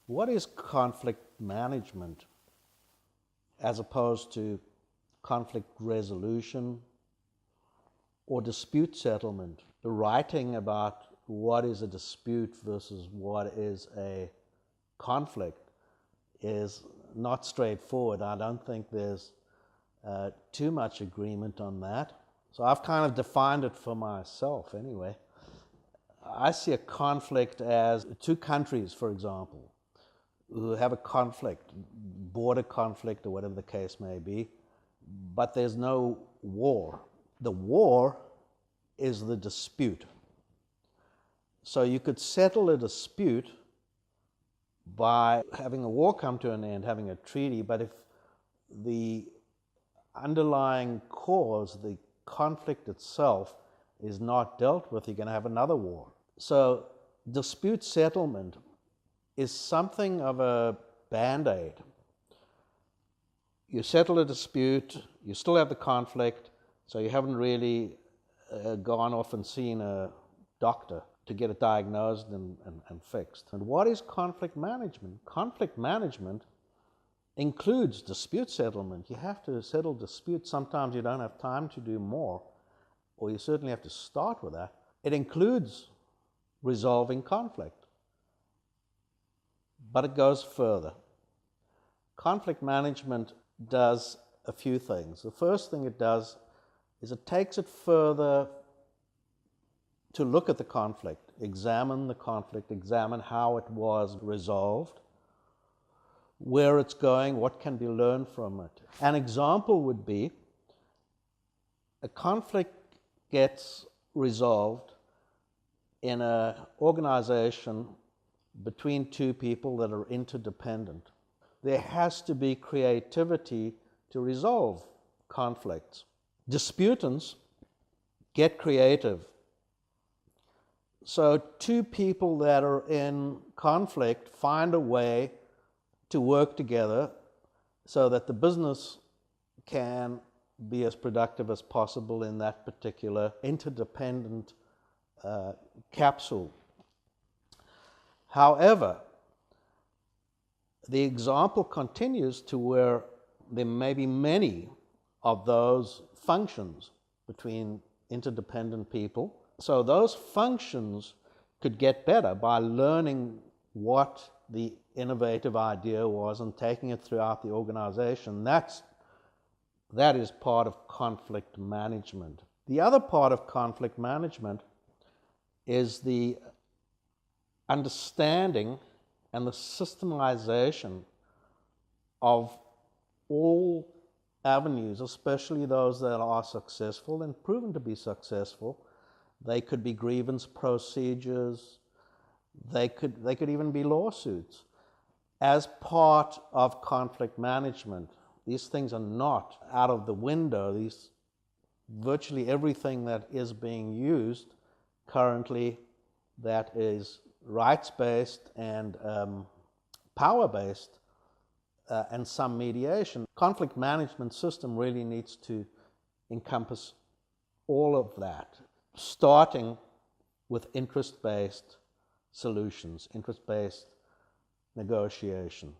What is conflict management as opposed to conflict resolution or dispute settlement? The writing about what is a dispute versus what is a conflict is not straightforward. I don't think there's too much agreement on that. So I've kind of defined it for myself anyway. I see a conflict as two countries, for example, who have a conflict, border conflict or whatever the case may be, but there's no war. The war is the dispute. So you could settle a dispute by having a war come to an end, having a treaty, but if the underlying cause, the conflict itself, is not dealt with, you're going to have another war. So dispute settlement is something of a band-aid. You settle a dispute, you still have the conflict, so you haven't really gone off and seen a doctor to get it diagnosed and fixed. And what is conflict management? Conflict management includes dispute settlement. You have to settle disputes. Sometimes you don't have time to do more, or you certainly have to start with that. It includes resolving conflict. But it goes further. Conflict management does a few things. The first thing it does is it takes it further to look at the conflict, examine the conflict, examine how it was resolved, where it's going, what can be learned from it. An example would be a conflict gets resolved in an organization between two people that are interdependent. There has to be creativity to resolve conflicts. Disputants get creative. So two people that are in conflict find a way to work together so that the business can be as productive as possible in that particular interdependent capsule. However, the example continues to where there may be many of those functions between interdependent people. So those functions could get better by learning what the innovative idea was and taking it throughout the organization. That is part of conflict management. The other part of conflict management is the understanding and the systemization of all avenues, especially those that are successful and proven to be successful. They could be grievance procedures, they could even be lawsuits. As part of conflict management, these things are not out of the window. Virtually everything that is being used currently that is rights-based and power-based and some mediation. Conflict management system really needs to encompass all of that, starting with interest-based solutions, interest-based negotiation.